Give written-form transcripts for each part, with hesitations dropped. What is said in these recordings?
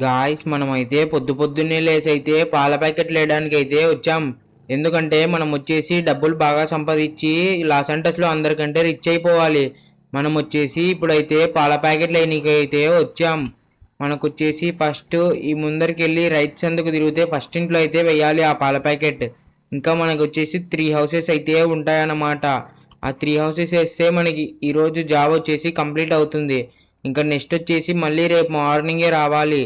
Guys మనమైతే పొద్దున్నే లేచైతే పాల ప్యాకెట్లు వేయడానికి అయితే వచ్చాం. ఎందుకంటే మనం వచ్చేసి డబ్బులు బాగా సంపాదించి లాస్ ఏంజల్స్‌లో అందరికంటే రిచ్ అయిపోవాలి. మనం వచ్చేసి ఇప్పుడైతే పాల ప్యాకెట్లు వేయనీకైతే వచ్చాం. మనకొచ్చేసి ఫస్ట్ ఈ ముందరికెళ్ళి రైట్ సందుకు తిరిగితే ఫస్ట్ ఇంట్లో అయితే వేయాలి ఆ పాల ప్యాకెట్. ఇంకా మనకొచ్చేసి 3 హౌసెస్ అయితే ఉంటాయన్నమాట. ఆ 3 హౌసెస్ వేస్తే మనకి ఈరోజు జాబ్ వచ్చేసి కంప్లీట్ అవుతుంది. ఇంకా నెక్స్ట్ వచ్చేసి మళ్ళీ రేపు మార్నింగే రావాలి.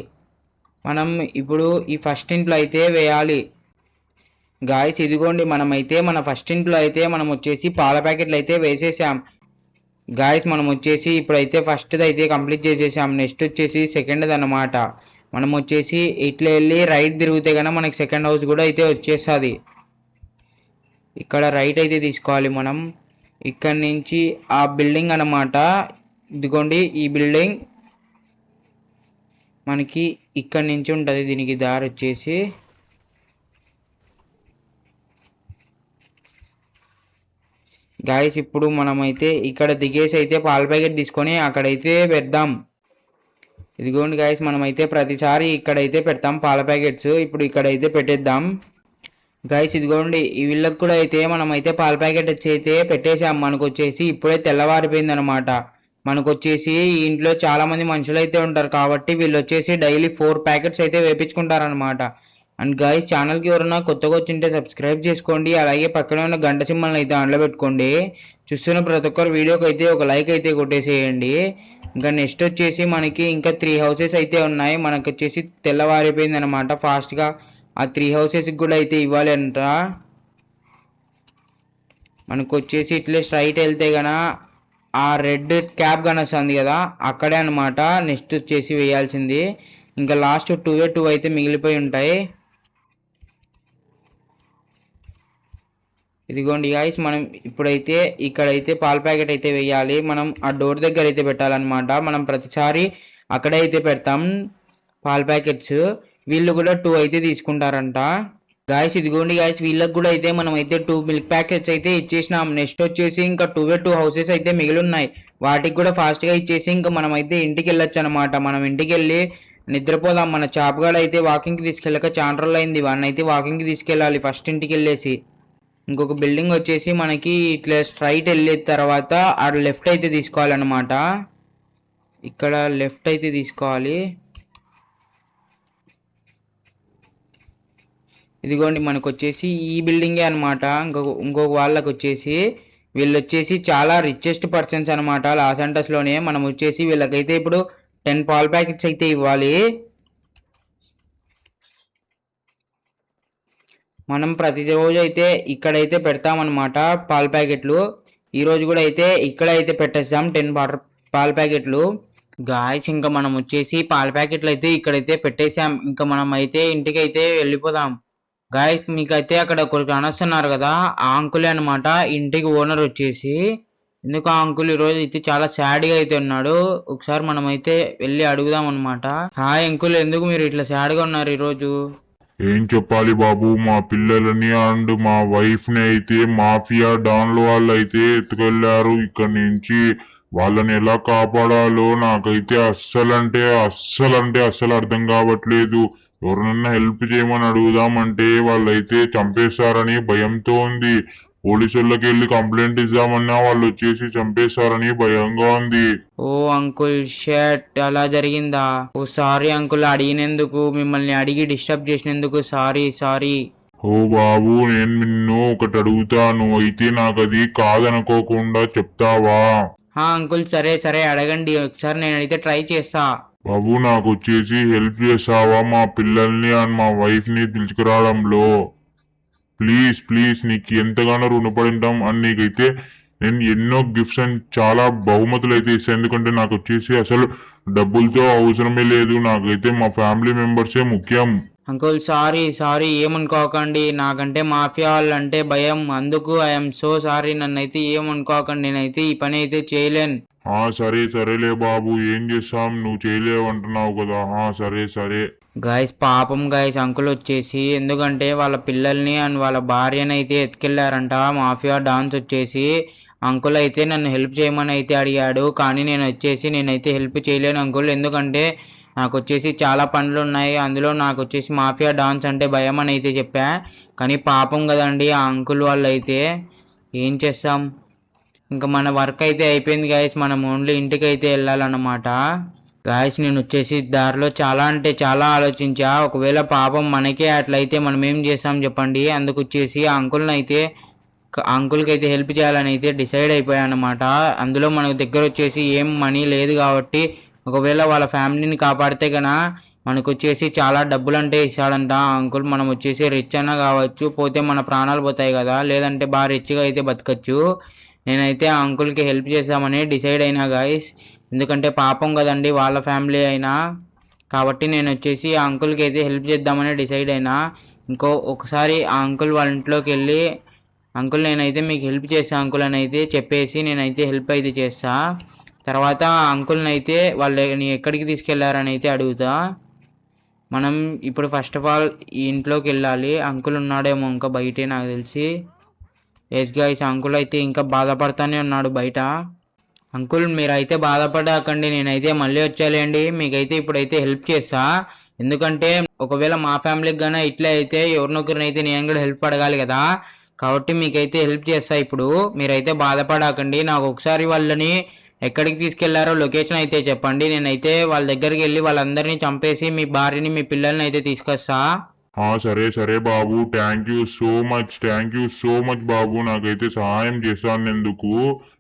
మనం ఇప్పుడు ఈ ఫస్ట్ ఇంట్లో అయితే వేయాలి. గాయ్స్ ఇదిగోండి మనమైతే మన ఫస్ట్ ఇంట్లో అయితే మనం వచ్చేసి పాల ప్యాకెట్లు అయితే వేసేసాం. గాయ్స్ మనం వచ్చేసి ఇప్పుడైతే ఫస్ట్ది అయితే కంప్లీట్ చేసేసాం. నెక్స్ట్ వచ్చేసి సెకండ్ది అనమాట. మనం వచ్చేసి ఇట్లా వెళ్ళి రైట్ తిరిగితే కనుక మనకి సెకండ్ హౌస్ కూడా అయితే వచ్చేస్తుంది. ఇక్కడ రైట్ అయితే తీసుకోవాలి మనం. ఇక్కడ నుంచి ఆ బిల్డింగ్ అనమాట. ఇదిగోండి ఈ బిల్డింగ్ మనకి ఇక్కడ నుంచి ఉంటుంది. దీనికి దారి వచ్చేసి గాయస్ ఇప్పుడు మనమైతే ఇక్కడ దిగేసి అయితే పాల ప్యాకెట్ తీసుకొని అక్కడైతే పెడదాం. ఇదిగోండి గాయస్ మనమైతే ప్రతిసారి ఇక్కడైతే పెడతాం పాల ప్యాకెట్స్. ఇప్పుడు ఇక్కడైతే పెట్టేద్దాం. గాయస్ ఇదిగోండి ఈ వీళ్ళకి కూడా అయితే మనమైతే పాల ప్యాకెట్ వచ్చి అయితే పెట్టేసాం. మనకు వచ్చేసి ఇప్పుడే తెల్లవారిపోయింది అనమాట. మనకు వచ్చేసి ఈ ఇంట్లో చాలా మంది మనుషులు అయితే ఉంటారు కాబట్టి వీళ్ళు వచ్చేసి డైలీ 4 ప్యాకెట్స్ అయితే వేపించుకుంటారనమాట. అండ్ గాయస్ ఛానల్కి ఎవరన్నా కొత్తగా వచ్చింటే సబ్స్క్రైబ్ చేసుకోండి. అలాగే పక్కనే ఉన్న గంట సింబల్ని అయితే ఆన్లో పెట్టుకోండి. చూస్తున్న ప్రతి ఒక్కరు వీడియోకి అయితే ఒక లైక్ అయితే కొట్టేసేయండి. ఇంకా నెక్స్ట్ వచ్చేసి మనకి ఇంకా 3 హౌసెస్ అయితే ఉన్నాయి. మనకు వచ్చేసి తెల్లవారిపోయింది అనమాట. ఫాస్ట్గా ఆ 3 హౌసెస్కి కూడా అయితే ఇవ్వాలి అంట. మనకు వచ్చేసి ఇట్లే స్ట్రైట్ వెళ్తే గన ఆ రెడ్ క్యాప్ కనొస్తుంది కదా అక్కడే అనమాట నెక్స్ట్ వచ్చేసి వేయాల్సింది. ఇంకా లాస్ట్ 2 అయితే మిగిలిపోయి ఉంటాయి. ఇదిగోండి గాయ్స్ మనం ఇప్పుడైతే ఇక్కడైతే పాల ప్యాకెట్ అయితే వేయాలి. మనం ఆ డోర్ దగ్గర అయితే పెట్టాలన్నమాట. మనం ప్రతిసారి అక్కడే అయితే పెడతాం పాల ప్యాకెట్స్. వీళ్ళు కూడా 2 అయితే తీసుకుంటారంట. గాయస్ ఇదిగోండి గాయస్ వీళ్ళకి కూడా అయితే మనం అయితే 2 మిల్క్ ప్యాకెట్స్ అయితే ఇచ్చేసినాం. నెక్స్ట్ వచ్చేసి ఇంకా 2 హౌసెస్ అయితే మిగిలి ఉన్నాయి. వాటికి కూడా ఫాస్ట్గా ఇచ్చేసి ఇంకా మనం అయితే ఇంటికి వెళ్ళొచ్చు అనమాట. మనం ఇంటికి వెళ్ళి నిద్రపోదాం. మన చాపగాడు అయితే వాకింగ్కి తీసుకెళ్ళక చాలా రోజులు అయింది. వాడిని అయితే వాకింగ్కి తీసుకెళ్ళాలి ఫస్ట్ ఇంటికి వెళ్ళేసి. ఇంకొక బిల్డింగ్ వచ్చేసి మనకి ఇట్లా స్ట్రైట్ వెళ్ళిన తర్వాత ఆ లెఫ్ట్ అయితే తీసుకోవాలన్నమాట. ఇక్కడ లెఫ్ట్ అయితే తీసుకోవాలి. ఇదిగోండి మనకు వచ్చేసి ఈ బిల్డింగే అనమాట. ఇంకొక వాళ్ళకి వచ్చేసి వీళ్ళు వచ్చేసి చాలా రిచెస్ట్ పర్సన్స్ అనమాట లాస్ ఏంజల్స్లోనే. మనం వచ్చేసి వీళ్ళకైతే ఇప్పుడు 10 పాల ప్యాకెట్స్ అయితే ఇవ్వాలి. మనం ప్రతిరోజు అయితే ఇక్కడైతే పెడతామన్నమాట పాల ప్యాకెట్లు. ఈరోజు కూడా అయితే ఇక్కడ అయితే పెట్టేస్తాం 10 పాల ప్యాకెట్లు. గాయస్ ఇంకా మనం వచ్చేసి పాల ప్యాకెట్లు అయితే ఇక్కడైతే పెట్టేసాం. ఇంకా మనం అయితే ఇంటికి అయితే వెళ్ళిపోదాం. గాయస్ మీకైతే అక్కడ ఒకరికి అనొస్తున్నారు కదా ఆ అంకులే అనమాట ఇంటికి ఓనర్ వచ్చేసి. ఎందుకు ఆ అంకుల్ ఈరోజు అయితే చాలా సాడ్గా అయితే ఉన్నాడు. ఒకసారి మనం అయితే వెళ్ళి అడుగుదాం అనమాట. హాయ్ అంకుల్, ఎందుకు మీరు ఇట్లా సాడ్గా ఉన్నారు ఈరోజు? ఏం చెప్పాలి బాబు, మా పిల్లలని అండ్ మా వైఫ్ ని అయితే మాఫియా డాన్లు వాళ్ళు అయితే ఎత్తుకెళ్లారు ఇక్కడి నుంచి. వాళ్ళని ఎలా కాపాడాలో నాకైతే అస్సలు అర్థం కావట్లేదు. ఎవరినన్నా హెల్ప్ చేయమని అడుగుదామంటే వాళ్ళైతే చంపేస్తారని భయంతో ఉంది. పోలీసులకి వెళ్ళి కంప్లైంట్ ఇద్దామన్నా వాళ్ళు వచ్చేసి చంపేస్తారని భయంగా ఉంది. ఓ అంకుల్ షట్ అలా జరిగిందా? ఓ సారీ అంకుల్, అడిగినందుకు మిమ్మల్ని అడిగి డిస్టర్బ్ చేసినందుకు సారీ. ఓ బాబు, నేను నిన్ను ఒకటి అడుగుతాను, అయితే నాకు అది కాదనుకోకుండా చెప్తావా? అంకుల్ సరే అడగండి. ఒకసారి నేనైతే ట్రై చేస్తా. బాబు నాకు వచ్చేసి హెల్ప్ చేస్తావా మా పిల్లల్ని అండ్ మా వైఫ్ ని పిలుచుకురావడంలో? ప్లీజ్ నీకు ఎంతగానో రుణపడి ఉంటాం. అండ్ నీకైతే నేను ఎన్నో గిఫ్ట్స్ అండ్ చాలా బహుమతులు అయితే ఇస్తాను. ఎందుకంటే నాకు వచ్చేసి అసలు డబ్బులతో అవసరమే లేదు. నాకైతే మా ఫ్యామిలీ మెంబర్సే ముఖ్యం. అంకుల్ సారీ ఏమనుకోకండి. నాకంటే మాఫియా వాళ్ళు అంటే భయం, అందుకు ఐఎమ్ సో సారీ. నన్నైతే ఏమనుకోకండి, నేనైతే ఈ పని అయితే చేయలేను. సరేలే బాబు, ఏం చేస్తాం, నువ్వు చేయలేవంటున్నావు కదా. సరే. గాయస్ పాపం గాయస్ అంకుల్ వచ్చేసి, ఎందుకంటే వాళ్ళ పిల్లల్ని అండ్ వాళ్ళ భార్యని అయితే ఎత్తుకెళ్లారంట మాఫియా డాన్స్ వచ్చేసి. అంకుల్ అయితే నన్ను హెల్ప్ చేయమని అయితే అడిగాడు, కానీ నేనైతే హెల్ప్ చేయలేను అంకుల్. ఎందుకంటే నాకు వచ్చేసి చాలా పనులు ఉన్నాయి, అందులో నాకు వచ్చేసి మాఫియా డాన్స్ అంటే భయం అని అయితే చెప్పా. కానీ పాపం కదండి ఆ అంకుల్ వాళ్ళు అయితే, ఏం చేస్తాం. ఇంకా మన వర్క్ అయితే అయిపోయింది గాయస్, మనం ఓన్లీ ఇంటికి అయితే వెళ్ళాలన్నమాట. గాయస్ నేను వచ్చేసి దారిలో చాలా అంటే చాలా ఆలోచించా, ఒకవేళ పాపం మనకే అట్లయితే మనం ఏం చేస్తాం చెప్పండి. అందుకు వచ్చేసి ఆ అంకుల్ని అయితే అంకుల్కి అయితే హెల్ప్ చేయాలని అయితే డిసైడ్ అయిపోయా అనమాట. అందులో మనకు దగ్గర వచ్చేసి ఏం మనీ లేదు కాబట్టి, ఒకవేళ వాళ్ళ ఫ్యామిలీని కాపాడితే కన మనకు వచ్చేసి చాలా డబ్బులు అంటే ఇస్తాడంట ఆ అంకుల్. మనం వచ్చేసి రిచ్ అన్నా కావచ్చు, పోతే మన ప్రాణాలు పోతాయి కదా, లేదంటే బాగా రిచ్గా అయితే బతకచ్చు. నేనైతే ఆ అంకుల్కి హెల్ప్ చేద్దామని డిసైడ్ అయినా గాయస్, ఎందుకంటే పాపం కదండి వాళ్ళ ఫ్యామిలీ అయినా. కాబట్టి నేను వచ్చేసి ఆ అంకుల్కి అయితే హెల్ప్ చేద్దామని డిసైడ్ అయినా. ఒకసారి ఆ అంకుల్ వాళ్ళ ఇంట్లోకి వెళ్ళి, అంకుల్ నేనైతే మీకు హెల్ప్ చేస్తా అంకుల్ అని అయితే చెప్పేసి నేనైతే హెల్ప్ అయితే చేస్తా. తర్వాత ఆ అంకుల్ని అయితే వాళ్ళని ఎక్కడికి తీసుకెళ్లారని అయితే అడుగుతా. మనం ఇప్పుడు ఫస్ట్ ఆఫ్ ఆల్ ఈ ఇంట్లోకి వెళ్ళాలి. అంకుల్ ఉన్నాడేమో ఇంకా బయటే నాకు తెలిసి. ఎస్ గైస్, అంకుల్ అయితే ఇంకా బాధపడతానే ఉన్నాడు బయట. అంకుల్ మీరైతే బాధపడకండి, నేనైతే మళ్ళీ వచ్చేలేండి, మీకైతే ఇప్పుడైతే హెల్ప్ చేస్తా. ఎందుకంటే ఒకవేళ మా ఫ్యామిలీకి గానే ఇట్లా అయితే ఎవరినొకరినైతే నేను కూడా హెల్ప్ అడగాలి కదా. కాబట్టి మీకైతే హెల్ప్ చేస్తా ఇప్పుడు, మీరైతే బాధపడకండి. నాకు ఒకసారి వాళ్ళని ఎక్కడికి తీసుకెళ్లారో లొకేషన్ అయితే చెప్పండి, నేనైతే వాళ్ళ దగ్గరికి వెళ్ళి వాళ్ళందరినీ చంపేసి మీ భార్యని మీ పిల్లల్ని అయితే తీసుకొస్తా. సరే సరే బాబు, థ్యాంక్ యూ సో మచ్ బాబు, నాకైతే సహాయం చేశానందుకు.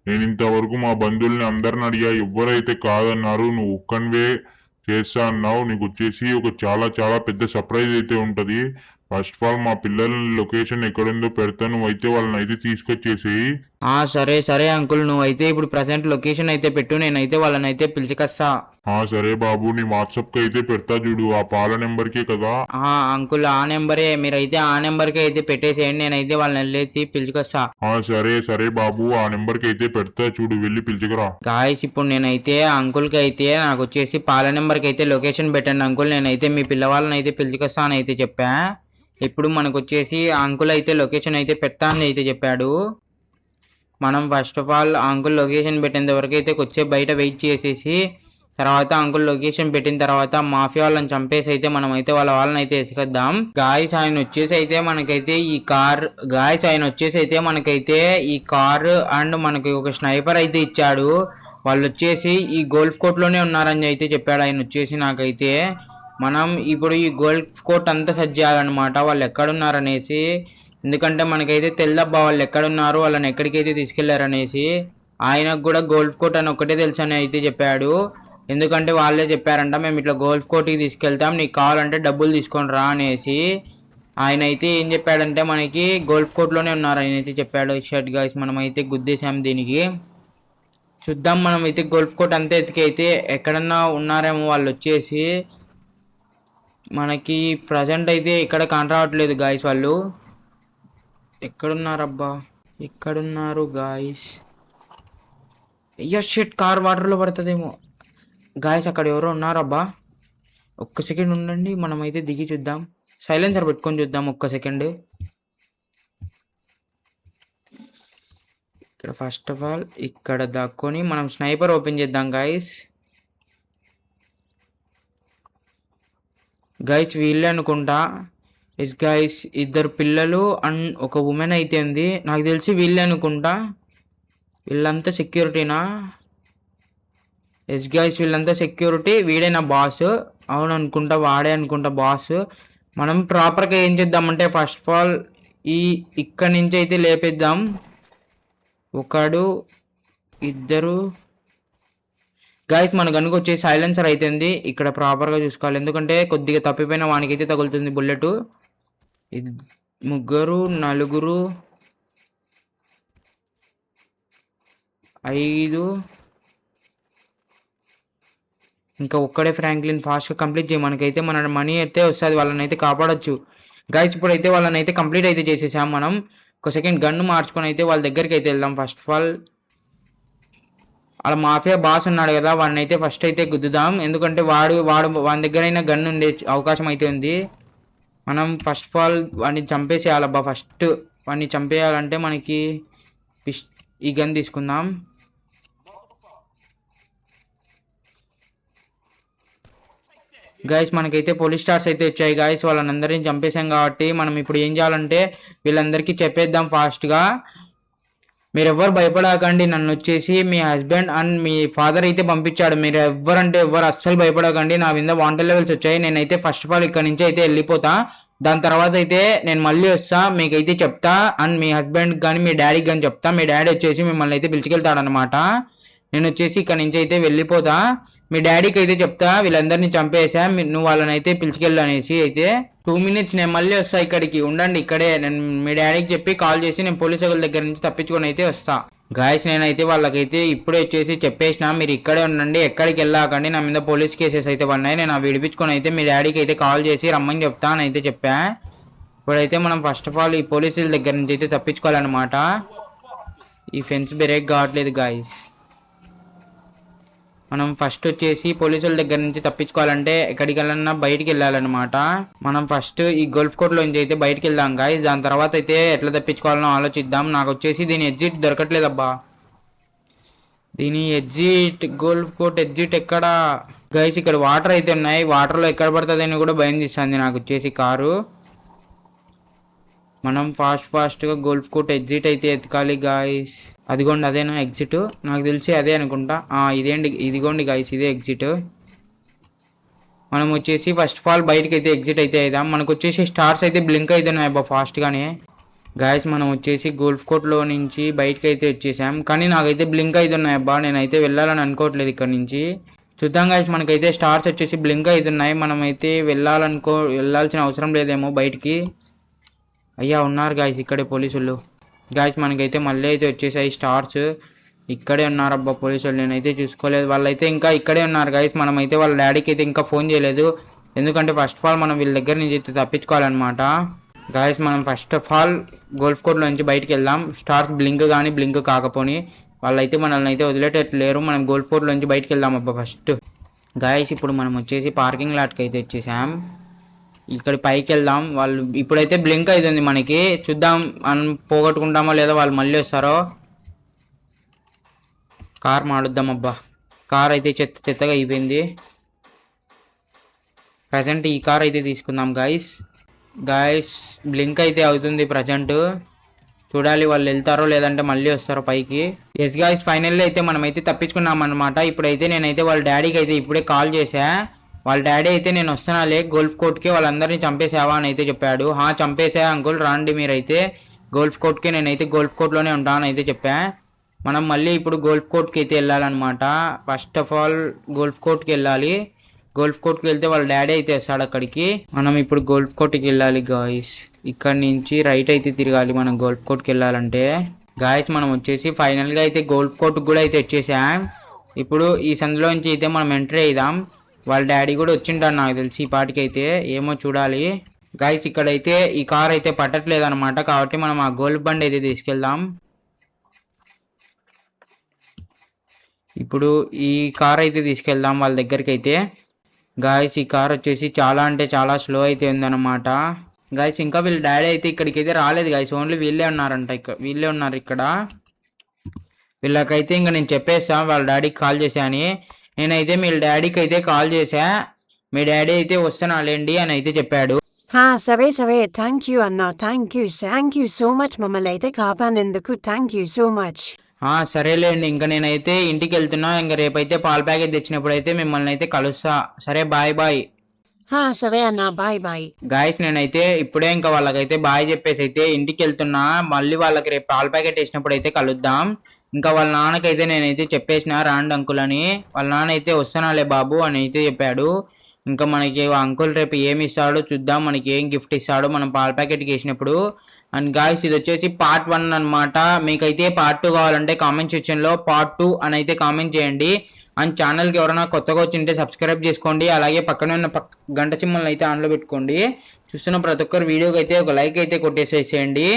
నేను ఇంతవరకు మా బంధువుల్ని అందరిని అడిగా, ఎవ్వరైతే కాదన్నారు, నువ్వు ఒక్కనివే చేస్తా అన్నావు. నీకు వచ్చేసి ఒక చాలా చాలా పెద్ద సర్ప్రైజ్ అయితే ఉంటది. ఫస్ట్ ఆఫ్ ఆల్ మా పిల్లల లొకేషన్ ఎక్కడుందో పెడతా, నువ్వైతే వాళ్ళని అయితే తీసుకొచ్చేసేయి. సరే సరే అంకుల్, నువ్వైతే ఇప్పుడు ప్రజెంట్ లొకేషన్ అయితే పెట్టు, నేనైతే వాళ్ళని అయితే పిలిచికొస్తా. సరే బాబు, నీ వాట్సాప్ కి అయితే పెడతా చూడు, ఆ పాల నెంబర్కే కదా. అంకుల్ ఆ నెంబరే, మీరైతే ఆ నెంబర్కి అయితే పెట్టేసేయండి, నేనైతే వాళ్ళని వెళ్ళేసి పిలుచుకొస్తా. సరే సరే బాబు, ఆ నెంబర్కి అయితే పెడతా చూడు, వెళ్ళి పిలుచుకురా. గాయస్ ఇప్పుడు నేనైతే అంకుల్కి అయితే నాకు వచ్చేసి పాల నెంబర్కి అయితే లొకేషన్ పెట్టండి అంకుల్, నేనైతే మీ పిల్లవాళ్ళని అయితే పిలుచుకొస్తా అని అయితే చెప్పా. ఇప్పుడు మనకు వచ్చేసి అంకుల్ అయితే లొకేషన్ అయితే పెడతా అని అయితే చెప్పాడు. మనం first of all uncle location పెట్టేంత వరకు అయితే వచ్చే బయట వెయిట్ చేసేసి, తర్వాత అంకుల్ లొకేషన్ పెట్టిన తర్వాత మాఫియా వాళ్ళని చంపేసి అయితే మనం అయితే వాళ్ళని అయితే ఎసుకొద్దాం. గాయస్ ఆయన వచ్చేసి అయితే మనకైతే ఈ కార్ అండ్ మనకి ఒక స్నైపర్ అయితే ఇచ్చాడు. వాళ్ళు వచ్చేసి ఈ గోల్ఫ్ కోర్ట్ లోనే ఉన్నారని అయితే చెప్పాడు ఆయన వచ్చేసి నాకైతే. మనం ఇప్పుడు ఈ గోల్ఫ్ కోర్ట్ అంతా సెట్ చేయాలన్నమాట, వాళ్ళు ఎక్కడున్నారనేసి. ఎందుకంటే మనకైతే తెల్లబ్బా వాళ్ళు ఎక్కడున్నారు, వాళ్ళని ఎక్కడికైతే తీసుకెళ్లారనేసి. ఆయనకు కూడా గోల్ఫ్ కోర్ట్ అని ఒక్కటే తెలుసు అని అయితే చెప్పాడు. ఎందుకంటే వాళ్ళే చెప్పారంట, మేము ఇట్లా గోల్ఫ్ కోర్ట్కి తీసుకెళ్తాం, నీకు కావాలంటే డబ్బులు తీసుకొని రా అనేసి. ఆయన అయితే ఏం చెప్పాడంటే మనకి గోల్ఫ్ కోర్ట్లోనే ఉన్నారు ఆయన అయితే చెప్పాడు. షర్ట్ గాయస్ మనం అయితే గుద్దేశాం దీనికి. చూద్దాం మనం అయితే గోల్ఫ్ కోర్ట్ అంతా ఎతికైతే ఎక్కడన్నా ఉన్నారేమో వాళ్ళు వచ్చేసి. మనకి ప్రజెంట్ అయితే ఇక్కడ కానరావట్లేదు గాయస్, వాళ్ళు ఎక్కడున్నారబ్బా, ఎక్కడున్నారు గాయస్. అయ్యో షిట్, కార్ వాటర్లో పడుతుందేమో గాయస్, అక్కడ ఎవరో ఉన్నారబ్బా. ఒక్క సెకండ్ ఉండండి, మనమైతే దిగి చూద్దాం, సైలెన్సర్ పెట్టుకొని చూద్దాం ఒక్క సెకండ్. ఇక్కడ ఫస్ట్ ఆఫ్ ఆల్ ఇక్కడ దాక్కొని మనం స్నైపర్ ఓపెన్ చేద్దాం గాయస్. గైస్ వీళ్ళే అనుకుంటా. ఎస్ గైస్, ఇద్దరు పిల్లలు అండ్ ఒక ఉమెన్ అయితే ఉంది, నాకు తెలిసి వీళ్ళే అనుకుంటా. వీళ్ళంతా సెక్యూరిటీనా? ఎస్ గైస్ వీళ్ళంతా సెక్యూరిటీ, వీడే నా బాస్. అవును అనుకుంటా, వాడే అనుకుంటా బాస్. మనం ప్రాపర్గా ఏం చేద్దామంటే ఫస్ట్ ఆఫ్ ఆల్ ఇక్కడి నుంచి అయితే లేపేద్దాం. ఒకడు ఇద్దరు గైస్, మన గనుక వచ్చే సైలెన్సర్ అవుతుంది ఇక్కడ, ప్రాపర్గా చూసుకోవాలి ఎందుకంటే కొద్దిగా తప్పిపోయిన వానికైతే తగులుతుంది బుల్లెట్. ముగ్గురు, నలుగురు, 5, ఇంకా ఒక్కడే ఫ్రాంక్లిన్. ఫాస్ట్గా కంప్లీట్ చేయి, మనకైతే మన మనీ అయితే వస్తుంది, వాళ్ళని అయితే కాపాడొచ్చు. గైస్ ఇప్పుడైతే వాళ్ళని అయితే కంప్లీట్ అయితే చేసేసాం. మనం ఒక సెకండ్ గన్ను మార్చుకొని అయితే వాళ్ళ దగ్గరికి అయితే వెళ్దాం. ఫస్ట్ ఆఫ్ ఆల్ అలా మాఫియా బాస్ ఉన్నాడు కదా, వాడిని అయితే ఫస్ట్ అయితే గుద్దుదాం. ఎందుకంటే వాడి దగ్గర అయినా గన్ ఉండే అవకాశం అయితే ఉంది. మనం ఫస్ట్ ఆఫ్ ఆల్ వాడిని చంపేసేయాలబ్బా. ఫస్ట్ వాడిని చంపేయాలంటే మనకి ఈ గన్ తీసుకుందాం. గైస్ మనకైతే పోలీస్ స్టార్స్ అయితే వచ్చాయి గైస్. వాళ్ళందరినీ చంపేశాం కాబట్టి మనం ఇప్పుడు ఏం చేయాలంటే వీళ్ళందరికీ చెప్పేద్దాం ఫాస్ట్గా. మీరు ఎవ్వరు భయపడకండి, నన్ను వచ్చేసి మీ హస్బెండ్ అండ్ మీ ఫాదర్ అయితే పంపించాడు. మీరు ఎవ్వరంటే ఎవ్వరు అస్సలు భయపడకండి. నా మీద వాంటెడ్ లెవెల్స్ వచ్చాయి. నేనైతే ఫస్ట్ ఆఫ్ ఆల్ ఇక్కడ నుంచి అయితే వెళ్ళిపోతా. దాని తర్వాత అయితే నేను మళ్ళీ వస్తా, మీకైతే చెప్తా. అండ్ మీ హస్బెండ్ కానీ మీ డాడీకి కానీ చెప్తా. మీ డాడీ వచ్చేసి మిమ్మల్ని అయితే పిలిచికెళ్తాడనమాట. నేను వచ్చేసి ఇక్కడ నుంచి అయితే వెళ్ళిపోతా. మీ డాడీకి అయితే చెప్తా వీళ్ళందరినీ చంపేసా, నువ్వు వాళ్ళని అయితే పిలిచికెళ్ళు అనేసి. అయితే 2 minutes నేను మళ్ళీ వస్తా ఇక్కడికి, ఉండండి ఇక్కడే. నేను మీ డాడీకి చెప్పి కాల్ చేసి నేను పోలీసు వాళ్ళ దగ్గర నుంచి తప్పించుకొని అయితే వస్తా. గాయస్ నేనైతే వాళ్ళకైతే ఇప్పుడే వచ్చేసి చెప్పేసిన, మీరు ఇక్కడే ఉండండి, ఎక్కడికి వెళ్ళాకండి, నా మీద పోలీస్ కేసెస్ అయితే పడినాయి, నేను విడిపించుకొని అయితే మీ డాడీకి అయితే కాల్ చేసి రమ్మని చెప్తా అని అయితే చెప్పా. ఇప్పుడైతే మనం ఫస్ట్ ఆఫ్ ఆల్ ఈ పోలీసుల దగ్గర నుంచి అయితే తప్పించుకోవాలన్నమాట. ఈ ఫెన్స్ బ్రేక్ కావట్లేదు గాయస్. మనం ఫస్ట్ వచ్చేసి పోలీసుల దగ్గర నుంచి తప్పించుకోవాలంటే ఎక్కడికి వెళ్ళాలన్నా బయటికి వెళ్ళాలన్నమాట. మనం ఫస్ట్ ఈ గోల్ఫ్ కోర్ట్లో నుంచి అయితే బయటికి వెళ్దాం గాయస్. దాని తర్వాత అయితే ఎట్లా తప్పించుకోవాలో ఆలోచిద్దాం. నాకు వచ్చేసి దీని ఎగ్జిట్ దొరకట్లేదబ్బా. దీని ఎగ్జిట్, గోల్ఫ్ కోర్ట్ ఎగ్జిట్ ఎక్కడ గైస్? ఇక్కడ వాటర్ అయితే ఉన్నాయి, వాటర్లో ఎక్కడ పడుతుందని కూడా భయం తీస్తుంది నాకు వచ్చేసి కారు. మనం ఫాస్ట్గా గోల్ఫ్ కోర్ట్ ఎగ్జిట్ అయితే ఎత్తుకాలి గాయస్. అదిగోండి అదేనా ఎగ్జిట్? నాకు తెలిసి అదే అనుకుంటా. ఇదిగోండి గాయస్, ఇదే ఎగ్జిట్. మనం వచ్చేసి ఫస్ట్ ఆఫ్ ఆల్ బయటకి అయితే ఎగ్జిట్ అయితే అవుదాం. మనకు వచ్చేసి స్టార్స్ అయితే బ్లింక్ అవుతున్నాయి అబ్బా ఫాస్ట్గానే. గాయస్ మనం వచ్చేసి గోల్ఫ్ కోర్ట్లో నుంచి బయటకి అయితే వచ్చేసాం, కానీ నాకైతే బ్లింక్ అవుతున్నాయి అబ్బా. నేనైతే వెళ్ళాలని అనుకోవట్లేదు ఇక్కడ నుంచి. చూద్దాం గాయస్, మనకైతే స్టార్స్ వచ్చేసి బ్లింక్ అవుతున్నాయి. మనమైతే వెళ్ళాల్సిన అవసరం లేదేమో బయటికి. అయ్యా ఉన్నారు గాయస్ ఇక్కడే పోలీసులు. గాయస్ మనకైతే మళ్ళీ అయితే వచ్చేసాయి స్టార్స్. ఇక్కడే ఉన్నారబ్బా పోలీసులు, నేనైతే చూసుకోలేదు. వాళ్ళైతే ఇంకా ఇక్కడే ఉన్నారు గాయస్. మనమైతే వాళ్ళ డాడీకి అయితే ఇంకా ఫోన్ చేయలేదు, ఎందుకంటే ఫస్ట్ ఆఫ్ ఆల్ మనం వీళ్ళ దగ్గర నుంచి అయితే తప్పించుకోవాలన్నమాట. గాయస్ మనం ఫస్ట్ ఆఫ్ ఆల్ గోల్ఫ్ కోర్ట్లో నుంచి బయటికి వెళ్దాం. స్టార్స్ బ్లింక్ కానీ బ్లింక్ కాకపోని వాళ్ళైతే మనల్ని అయితే వదిలేటట్లేరు. మనం గోల్ఫ్ కోర్ట్లో నుంచి బయటికి వెళ్దాం అబ్బా ఫస్ట్. గాయస్ ఇప్పుడు మనం వచ్చేసి పార్కింగ్ లాట్కి అయితే వచ్చేసాం. ఇక్కడ పైకి వెళ్దాం. వాళ్ళు ఇప్పుడైతే బ్లింక్ అవుతుంది మనకి, చూద్దాం మనం పోగొట్టుకుంటామో లేదా వాళ్ళు మళ్ళీ వస్తారో. కార్ మాడుద్దాం అబ్బా. కార్ అయితే చెత్తగా అయిపోయింది. ప్రజెంట్ ఈ కార్ అయితే తీసుకుందాం గాయస్. బ్లింక్ అయితే అవుతుంది ప్రజెంట్. చూడాలి వాళ్ళు వెళ్తారో లేదంటే మళ్ళీ వస్తారో పైకి. ఎస్ గాయస్ ఫైనల్లీ అయితే మనమైతే తప్పించుకున్నాం అనమాట. ఇప్పుడైతే నేనైతే వాళ్ళ డాడీకి అయితే ఇప్పుడే కాల్ చేశా. వాళ్ళ డాడీ అయితే నేను వస్తున్నాలే గోల్ఫ్ కోర్ట్కి, వాళ్ళందరినీ చంపేసావా అని అయితే చెప్పాడు. చంపేసా అంకుల్, రాండి మీరైతే గోల్ఫ్ కోర్ట్కి, నేనైతే గోల్ఫ్ కోర్ట్లోనే ఉంటాను అయితే చెప్పా. మనం మళ్ళీ ఇప్పుడు గోల్ఫ్ కోర్ట్కి అయితే వెళ్ళాలన్నమాట. ఫస్ట్ ఆఫ్ ఆల్ గోల్ఫ్ కోర్ట్కి వెళ్ళాలి. గోల్ఫ్ కోర్ట్కి వెళ్తే వాళ్ళ డాడీ అయితే వస్తాడు అక్కడికి. మనం ఇప్పుడు గోల్ఫ్ కోర్ట్కి వెళ్ళాలి గాయస్. ఇక్కడ నుంచి రైట్ అయితే తిరగాలి మనం గోల్ఫ్ కోర్ట్కి వెళ్ళాలంటే. గాయస్ మనం వచ్చేసి ఫైనల్గా అయితే గోల్ఫ్ కోర్ట్కి కూడా అయితే వచ్చేసాం. ఇప్పుడు ఈ సందులో నుంచి అయితే మనం ఎంట్రీ అయిదాం. వాళ్ళ డాడీ కూడా వచ్చింటాడు నాకు తెలిసి ఈ పాటికైతే, ఏమో చూడాలి. గాయస్ ఇక్కడైతే ఈ కార్ అయితే పట్టట్లేదు అనమాట, కాబట్టి మనం ఆ గోల్ఫ్ బండి అయితే తీసుకెళ్దాం. ఇప్పుడు ఈ కార్ అయితే తీసుకెళ్దాం వాళ్ళ దగ్గరికి అయితే. గాయస్ ఈ కార్ వచ్చేసి చాలా అంటే చాలా స్లో అయితే ఉందన్నమాట. గాయస్ ఇంకా వీళ్ళ డాడీ అయితే ఇక్కడికి అయితే రాలేదు గాయస్, ఓన్లీ వీళ్ళే ఉన్నారంట. వీళ్ళే ఉన్నారు ఇక్కడ. వీళ్ళకైతే ఇంకా నేను చెప్పేసా వాళ్ళ డాడీకి కాల్ చేశా అని. నేనైతే మీ డాడీకి అయితే కాల్ చేశా, మీ డాడీ అయితే వస్తున్నాలేండి అని అయితే చెప్పాడు. సరే థ్యాంక్ యూ అన్న, థ్యాంక్ యూ సో మచ్, మమ్మల్ని అయితే కాపాడినందుకు థ్యాంక్ యూ సో మచ్. సరేలేండి, ఇంకా నేనైతే ఇంటికి వెళ్తున్నా. ఇంకా రేపైతే పాల ప్యాకెట్ తెచ్చినప్పుడు అయితే మిమ్మల్ని అయితే కలుస్తా. సరే బాయ్. సరే అన్న, బాయ్. గాయస్ నేనైతే ఇప్పుడే ఇంకా వాళ్ళకైతే బాయ్ చెప్పేసి అయితే ఇంటికి వెళ్తున్నా. మళ్ళీ వాళ్ళకి రేపు పాల ప్యాకెట్ వేసినప్పుడు అయితే కలుద్దాం. ఇంకా వాళ్ళ నాన్నకైతే నేనైతే చెప్పేసిన రాండి అంకుల్ అని. వాళ్ళ నాన్న అయితే వస్తున్నాలే బాబు అని అయితే చెప్పాడు. ఇంకా మనకి అంకుల్ రేపు ఏమి ఇస్తాడో చూద్దాం, మనకి ఏం గిఫ్ట్ ఇస్తాడో మనం పాల ప్యాకెట్కి వేసినప్పుడు. అండ్ గాయస్ ఇది వచ్చేసి పార్ట్ 1 అనమాట. మీకైతే పార్ట్ 2 కావాలంటే కామెంట్ సెక్షన్లో పార్ట్ 2 అని అయితే కామెంట్ చేయండి. అండ్ ఛానల్కి ఎవరైనా కొత్తగా వచ్చింటే సబ్స్క్రైబ్ చేసుకోండి. అలాగే పక్కన ఉన్న గంట సింబల్ని అయితే ఆన్లో పెట్టుకోండి. చూస్తున్న ప్రతి ఒక్కరు వీడియోకి అయితే ఒక లైక్ అయితే కొట్టేసేసేయండి.